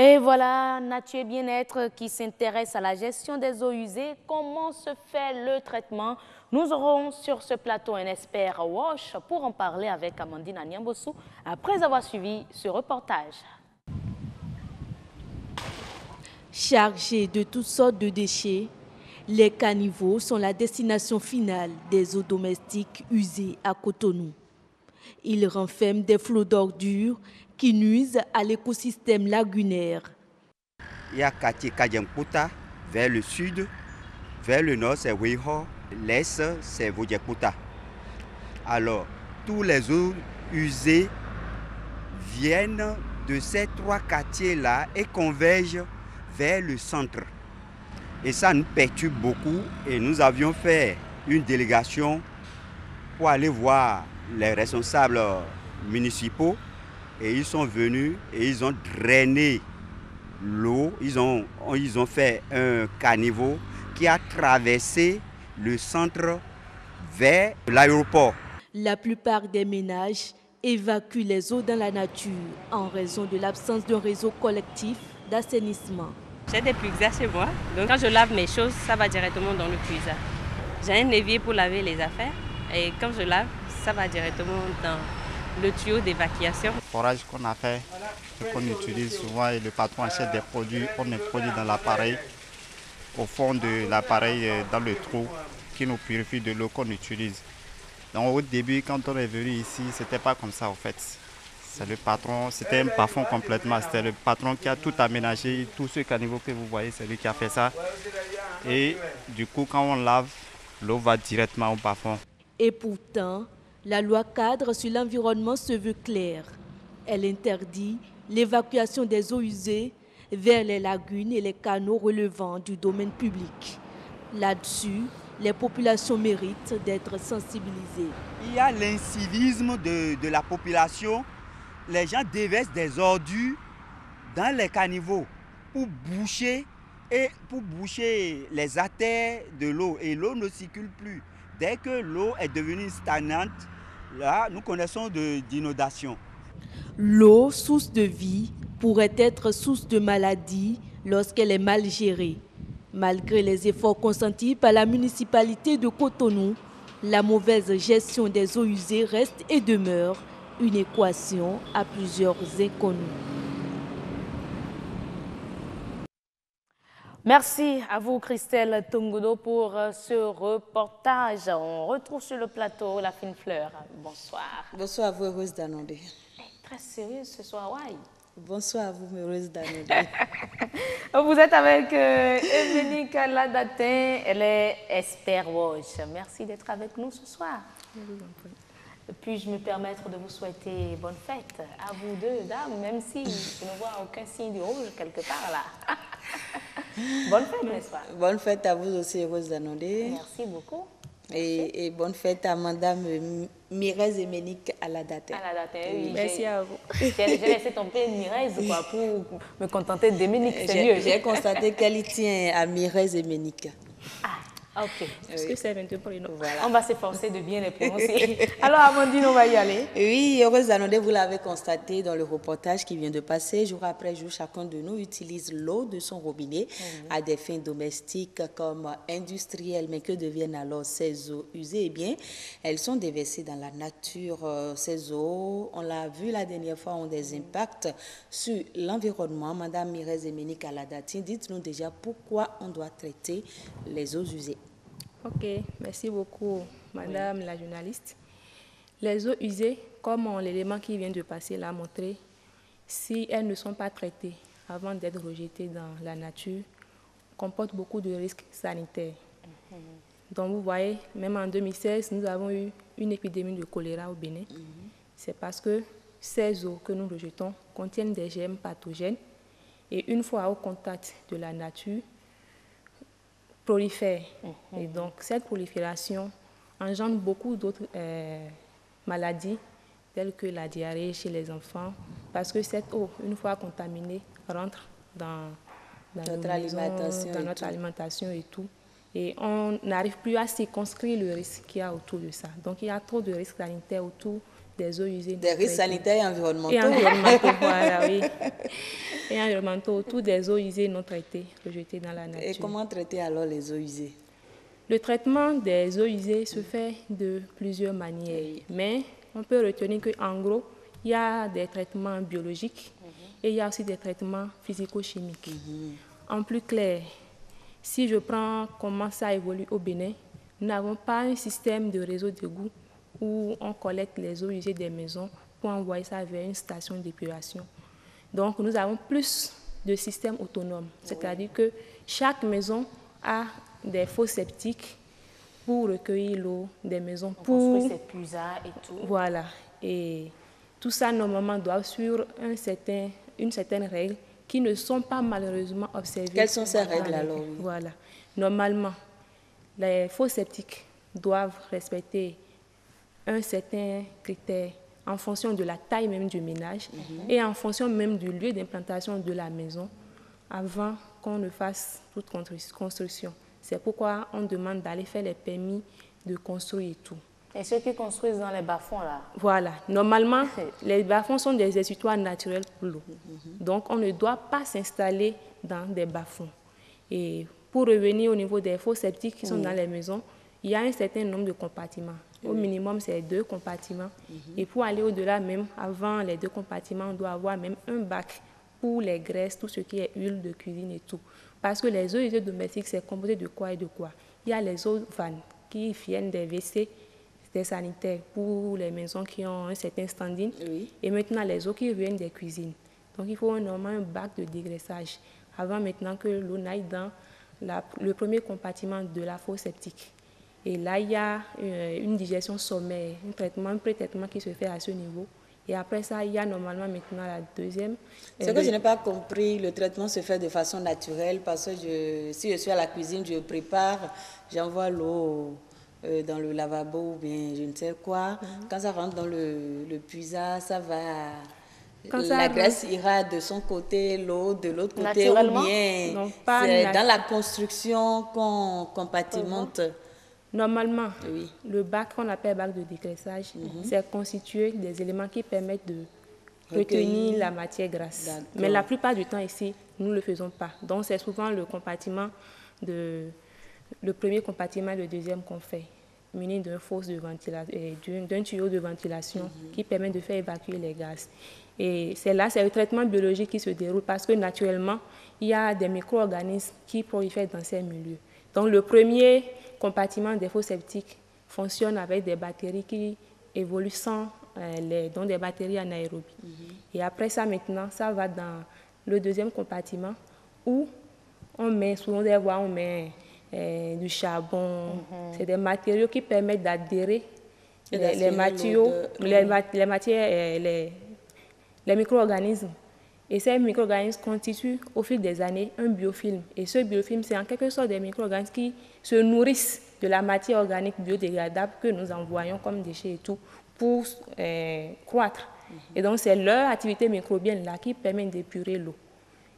Et voilà, Nature et Bien-être qui s'intéresse à la gestion des eaux usées. Comment se fait le traitement? Nous aurons sur ce plateau un expert WASH pour en parler avec Amandine Anyambosu après avoir suivi ce reportage. Chargés de toutes sortes de déchets, les caniveaux sont la destination finale des eaux domestiques usées à Cotonou. Ils renferment des flots d'ordures qui nuisent à l'écosystème lagunaire. Il y a quartier Kadjamputa vers le sud, vers le nord c'est Weiho, l'est c'est Vodjekuta. Alors, tous les eaux usées viennent de ces trois quartiers-là et convergent vers le centre. Et ça nous perturbe beaucoup et nous avions fait une délégation pour aller voir les responsables municipaux et ils sont venus et ils ont drainé l'eau, ils ont fait un caniveau qui a traversé le centre vers l'aéroport. La plupart des ménages évacuent les eaux dans la nature en raison de l'absence d'un réseau collectif d'assainissement. J'ai des puisards chez moi, donc quand je lave mes choses, ça va directement dans le puisard. J'ai un évier pour laver les affaires et quand je lave, ça va directement dans le tuyau d'évacuation. Le forage qu'on a fait, qu'on utilise souvent et le patron achète des produits, on les produit dans l'appareil, au fond de l'appareil, dans le trou qui nous purifie de l'eau qu'on utilise. Donc au début, quand on est venu ici, c'était pas comme ça en fait. C'est le patron, c'était un bas-fond complètement, c'était le patron qui a tout aménagé, tous ce caniveau que vous voyez, c'est lui qui a fait ça. Et du coup, quand on lave, l'eau va directement au bas-fond. Et pourtant, la loi cadre sur l'environnement se veut claire. Elle interdit l'évacuation des eaux usées vers les lagunes et les canaux relevant du domaine public. Là-dessus, les populations méritent d'être sensibilisées. Il y a l'incivisme de la population. Les gens déversent des ordures dans les caniveaux pour boucher les artères de l'eau. Et l'eau ne circule plus. Dès que l'eau est devenue stagnante, là, nous connaissons d'inondation. L'eau, source de vie, pourrait être source de maladie lorsqu'elle est mal gérée. Malgré les efforts consentis par la municipalité de Cotonou, la mauvaise gestion des eaux usées reste et demeure une équation à plusieurs inconnus. Merci à vous, Christelle Tongodo, pour ce reportage. On retrouve sur le plateau la fine fleur. Bonsoir. Bonsoir à vous, Heureuse d'Anondé. Très sérieuse ce soir, ouais. Bonsoir à vous, Heureuse d'Anondé. Vous êtes avec Emenique Ladatin, elle est expert WASH. Merci d'être avec nous ce soir. Puis-je me permettre de vous souhaiter bonne fête à vous deux, dames, même si je ne vois aucun signe de rouge quelque part là. Bonne fête, n'est-ce pas? Bonne fête à vous aussi, Heureuse d'Anondé. Merci beaucoup. Et bonne fête à Madame Mirez Emenique Ladatin. Oui. Merci à vous. J'ai laissé tomber Mirez quoi, pour me contenter d'Emenique, c'est mieux. J'ai constaté qu'elle tient à Mirez Emenique. Ok. Parce que c'est 22 pour les noms. Voilà. On va s'efforcer de bien les prononcer. Alors, Amandine, on va y aller. Oui, Heureuse d'Anondé, vous l'avez constaté dans le reportage qui vient de passer. Jour après jour, chacun de nous utilise l'eau de son robinet à des fins domestiques comme industrielles. Mais que deviennent alors ces eaux usées? Eh bien, elles sont déversées dans la nature. Ces eaux, on l'a vu la dernière fois, ont des impacts sur l'environnement. Madame Mirez Emenique Ladatin, dites-nous déjà pourquoi on doit traiter les eaux usées. Ok, merci beaucoup, Madame la journaliste. Les eaux usées, comme l'élément qui vient de passer l'a montré, si elles ne sont pas traitées avant d'être rejetées dans la nature, comportent beaucoup de risques sanitaires. Donc vous voyez, même en 2016, nous avons eu une épidémie de choléra au Bénin. C'est parce que ces eaux que nous rejetons contiennent des germes pathogènes et une fois au contact de la nature, prolifère. Et donc, cette prolifération engendre beaucoup d'autres maladies, telles que la diarrhée chez les enfants, parce que cette eau, une fois contaminée, rentre dans notre alimentation et tout. Et on n'arrive plus à circonscrire le risque qu'il y a autour de ça. Donc, il y a trop de risques sanitaires autour des eaux usées. Des risques sanitaires et environnementaux. Et environnementaux, voilà, oui. et environnementaux autour des eaux usées non traitées rejetées dans la nature. Et comment traiter alors les eaux usées? Le traitement des eaux usées se fait de plusieurs manières, mais on peut retenir qu'en gros, il y a des traitements biologiques et il y a aussi des traitements physico-chimiques. En plus clair, si je prends comment ça évolue au Bénin, nous n'avons pas un système de réseau d'égout où on collecte les eaux usées des maisons pour envoyer ça vers une station d'épuration. Donc, nous avons plus de systèmes autonomes, c'est-à-dire que chaque maison a des fosses septiques pour recueillir l'eau des maisons. On construit ses puisards et tout. Voilà. Et tout ça, normalement, doit suivre une certaine règle qui ne sont pas malheureusement observées. Quelles sont ces règles alors? Voilà. Normalement, les fosses septiques doivent respecter un certain critère en fonction de la taille même du ménage et en fonction même du lieu d'implantation de la maison avant qu'on ne fasse toute construction. C'est pourquoi on demande d'aller faire les permis de construire et tout. Et ceux qui construisent dans les bas-fonds là? Voilà. Normalement, les bas-fonds sont des essuie-toits naturels pour l'eau. Donc, on ne doit pas s'installer dans des bas-fonds. Et pour revenir au niveau des fosses septiques qui sont dans les maisons, il y a un certain nombre de compartiments. Au minimum, c'est 2 compartiments. Et pour aller au-delà même, avant les 2 compartiments, on doit avoir même un bac pour les graisses, tout ce qui est huile de cuisine et tout. Parce que les eaux usées domestiques, c'est composé de quoi et de quoi? Il y a les eaux vannes qui viennent des WC, des sanitaires pour les maisons qui ont un certain standing. Et maintenant, les eaux qui viennent des cuisines. Donc, il faut normalement un bac de dégraissage avant maintenant que l'eau n'aille dans le premier compartiment de la fosse septique. Et là, il y a une digestion sommaire, un pré-traitement qui se fait à ce niveau. Et après ça, il y a normalement maintenant la deuxième. Ce que je n'ai pas compris, le traitement se fait de façon naturelle parce que si je suis à la cuisine, je prépare, j'envoie l'eau dans le lavabo ou bien je ne sais quoi. Quand ça rentre dans le puisard, ça va... la graisse ira de son côté, l'eau de l'autre côté, ou bien c'est dans la construction qu'on compartimente. Normalement, le bac qu'on appelle bac de dégraissage, c'est constitué des éléments qui permettent de retenir la matière grasse. Mais la plupart du temps ici, nous ne le faisons pas. Donc c'est souvent le premier compartiment et le deuxième qu'on fait, muni d'un tuyau de ventilation qui permet de faire évacuer les gaz. Et c'est le traitement biologique qui se déroule parce que naturellement, il y a des micro-organismes qui prolifèrent dans ces milieux. Donc le premier compartiment des fosses septiques fonctionne avec des bactéries qui évoluent donc des bactéries anaérobes. Et après ça, maintenant, ça va dans le deuxième compartiment où on met, souvent des voies, on met du charbon. C'est des matériaux qui permettent d'adhérer les micro-organismes. Et ces micro-organismes constituent au fil des années un biofilm. Et ce biofilm, c'est en quelque sorte des micro-organismes qui se nourrissent de la matière organique biodégradable que nous envoyons comme déchets et tout pour croître. Et donc, c'est leur activité microbienne là qui permet d'épurer l'eau.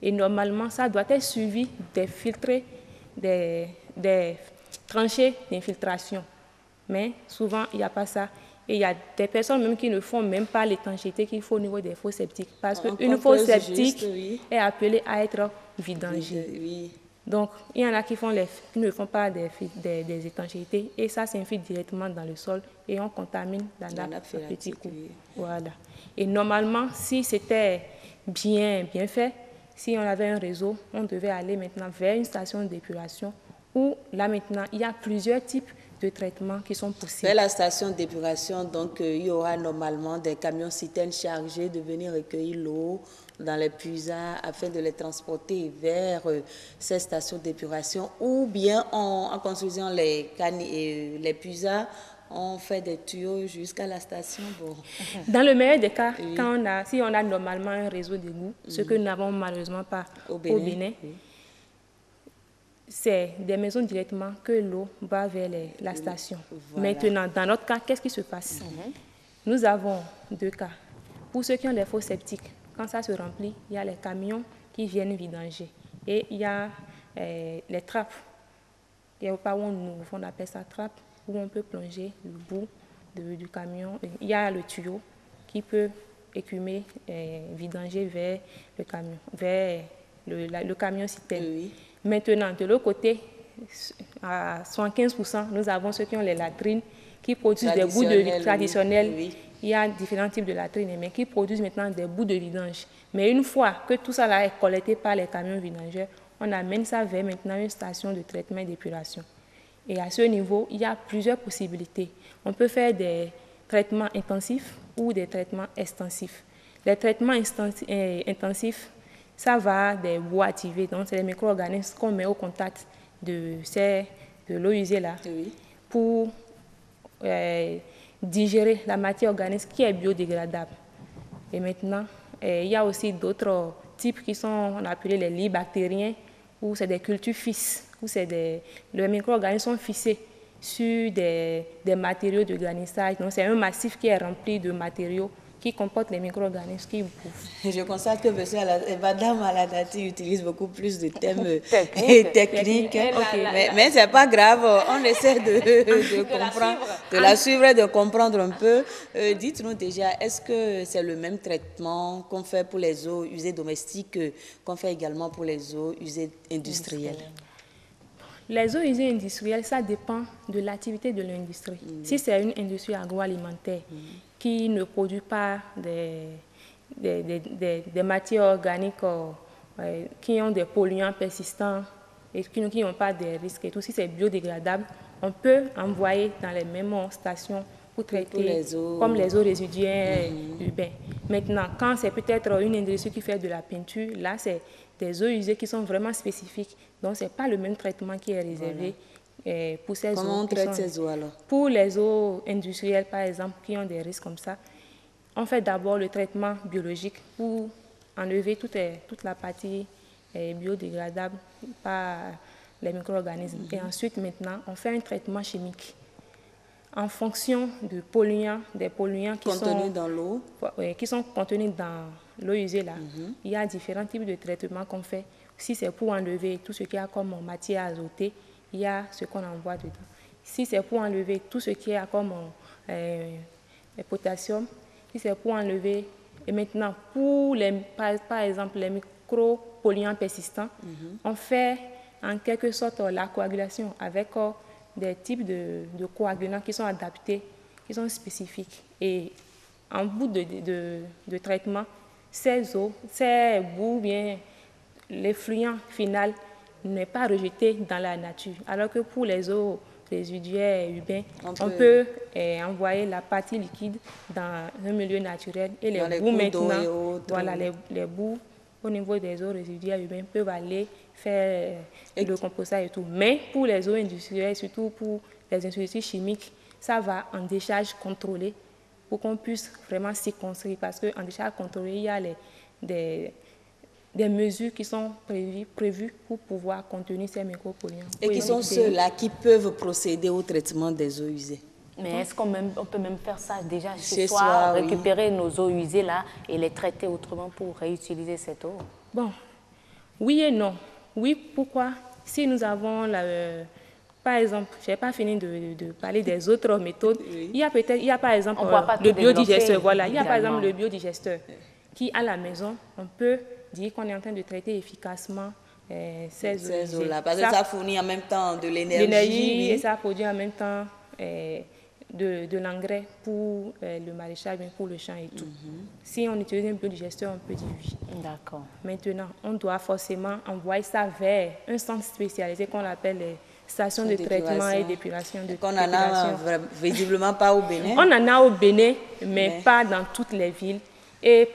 Et normalement, ça doit être suivi des filtres, des tranchées d'infiltration. Mais souvent, il n'y a pas ça. Et il y a des personnes même qui ne font même pas l'étanchéité qu'il faut au niveau des fosses septiques. Parce qu'une fosse septique est appelée à être vidangée. Donc, il y en a qui ne font pas des étanchéités. Et ça s'infiltre directement dans le sol et on contamine la nappe à petits coups. Voilà. Et normalement, si c'était bien fait, si on avait un réseau, on devait aller maintenant vers une station d'épuration où là maintenant, il y a plusieurs types de traitements qui sont possibles. Vers la station d'épuration, donc il y aura normalement des camions citernes chargés de venir recueillir l'eau dans les puisards afin de les transporter vers ces stations d'épuration, ou bien en construisant les puisards, on fait des tuyaux jusqu'à la station. Bon. Dans le meilleur des cas, si on a normalement un réseau d'égout, ce que nous n'avons malheureusement pas au Bénin, c'est des maisons directement que l'eau va vers la station. Voilà. Maintenant, dans notre cas, qu'est-ce qui se passe? Nous avons 2 cas. Pour ceux qui ont des fosses septiques, quand ça se remplit, il y a les camions qui viennent vidanger. Et il y a les trappes. Il y a pas où on appelle ça trappe, où on peut plonger le bout du camion. Il y a le tuyau qui peut écumée vidangée vers le camion, vers le camion citerne. Oui. Maintenant, de l'autre côté, à 75%, nous avons ceux qui ont les latrines, qui produisent des bouts de vidange traditionnels. Oui. Il y a différents types de latrines, mais qui produisent maintenant des bouts de vidange. Mais une fois que tout ça là est collecté par les camions vidangeurs, on amène ça vers maintenant une station de traitement et d'épuration. Et à ce niveau, il y a plusieurs possibilités. On peut faire des traitements intensifs ou des traitements extensifs. Les traitements intensifs, ça va des boues activées, donc c'est les micro-organismes qu'on met au contact de l'eau usée là, oui, pour digérer la matière organique qui est biodégradable. Et maintenant, il y a aussi d'autres types qui sont appelés les lits bactériens, où c'est des cultures fisses, où les micro-organismes sont fissés sur des matériaux de garnissage. Donc c'est un massif qui est rempli de matériaux qui comportent les micro-organismes qui bouffent. Je constate que Madame Aladati utilise beaucoup plus de termes techniques. Mais ce n'est pas grave, on essaie de comprendre, de la suivre et de comprendre un peu. Dites-nous déjà, est-ce que c'est le même traitement qu'on fait pour les eaux usées domestiques qu'on fait également pour les eaux usées industrielles? Les eaux usées industrielles, ça dépend de l'activité de l'industrie. Si c'est une industrie agroalimentaire qui ne produit pas des matières organiques qui ont des polluants persistants et qui n'ont pas de risques et tout, si c'est biodégradable, on peut envoyer dans les mêmes stations pour traiter comme les eaux résiduaires urbaines. Maintenant, quand c'est peut-être une industrie qui fait de la peinture, là c'est des eaux usées qui sont vraiment spécifiques. Donc, ce n'est pas le même traitement qui est réservé pour ces eaux. Comment on traite ces eaux alors? Pour les eaux industrielles, par exemple, qui ont des risques comme ça, on fait d'abord le traitement biologique pour enlever toute la partie biodégradable par les micro-organismes. Et ensuite, maintenant, on fait un traitement chimique en fonction de polluants, des polluants qui sont dans l'eau, qui sont contenus dans l'eau usée là. Il y a différents types de traitements qu'on fait. Si c'est pour enlever tout ce qui a comme matière azotée, il y a ce qu'on envoie dedans. Si c'est pour enlever tout ce qui a comme potassium, si c'est pour enlever, et maintenant pour par exemple les micro-polluants persistants, on fait en quelque sorte la coagulation avec des types de coagulants qui sont adaptés, qui sont spécifiques. Et en bout de traitement, ces eaux, ces bouts, bien l'effluent final n'est pas rejeté dans la nature. Alors que pour les eaux résiduaires urbains, on peut envoyer la partie liquide dans un milieu naturel et les bouts maintenant, voilà, les bouts au niveau des eaux résiduaires urbaines peuvent aller faire le compostage et tout. Mais pour les eaux industrielles, surtout pour les industries chimiques, ça va en décharge contrôlée pour qu'on puisse vraiment s'y construire. Parce qu'en décharge contrôlée, il y a des mesures qui sont prévues pour pouvoir contenir ces micropolluants. Et qui sont ceux-là qui peuvent procéder au traitement des eaux usées. Mais est-ce qu'on peut même faire ça déjà chez soi, récupérer nos eaux usées là et les traiter autrement pour réutiliser cette eau? Bon, oui et non. Oui, pourquoi? Si nous avons par exemple, je n'ai pas fini de parler des autres méthodes. Il y a par exemple le biodigesteur. Voilà, il y a par exemple le biodigesteur qui, à la maison, on peut dire qu'on est en train de traiter efficacement ces eaux-là. Parce que ça fournit en même temps de l'énergie et ça produit en même temps de l'engrais pour le maraîchage, pour le champ et tout. Si on utilise un biodigesteur, on peut dire oui. D'accord. Maintenant, on doit forcément envoyer ça vers un centre spécialisé qu'on appelle les stations de traitement et d'épuration. On n'en a visiblement pas au Bénin. On en a au Bénin, mais pas dans toutes les villes. Et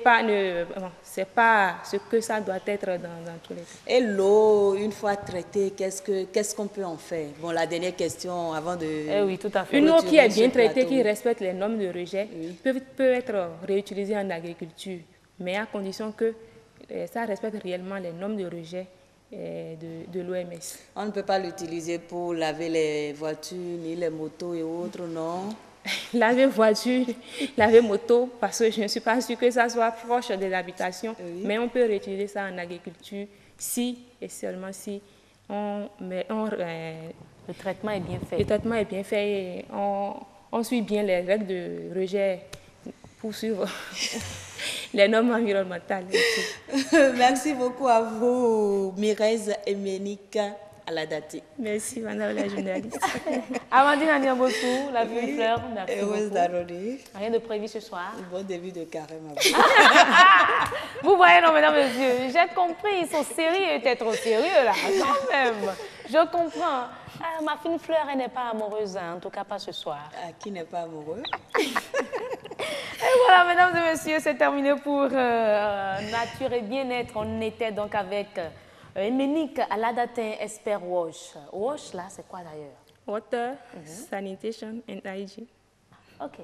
c'est pas ce que ça doit être dans tous les cas. Et l'eau, une fois traitée, qu'est-ce qu'on peut en faire? Bon, la dernière question avant de... oui, tout à fait. Une eau qui est bien traitée, qui respecte les normes de rejet, peut être réutilisée en agriculture, mais à condition que ça respecte réellement les normes de rejet de l'OMS. On ne peut pas l'utiliser pour laver les voitures, ni les motos et autres, non? Laver voiture, laver moto, parce que je ne suis pas sûre que ça soit proche des habitations, mais on peut réutiliser ça en agriculture si et seulement si le traitement est bien fait. Le traitement est bien fait et on suit bien les règles de rejet poursuivre les normes environnementales. Merci beaucoup à vous, Mireille Emenik Aladate. Merci, madame la journaliste. Amandine Aniabossou, la vue fleur, merci Heureuse beaucoup. d'arrondir. Rien de prévu ce soir. Bon début de carême. Vous voyez, non, mesdames et messieurs, j'ai compris, ils sont sérieux, t'es trop sérieux là, quand même. Je comprends. Ah, ma fine fleur, elle n'est pas amoureuse, hein, en tout cas pas ce soir. Qui n'est pas amoureux? Et voilà, mesdames et messieurs, c'est terminé pour Nature et Bien-être. On était donc avec Emenik Aladate, expert WASH. WASH, là, c'est quoi d'ailleurs? Water, sanitation and hygiene. Ok.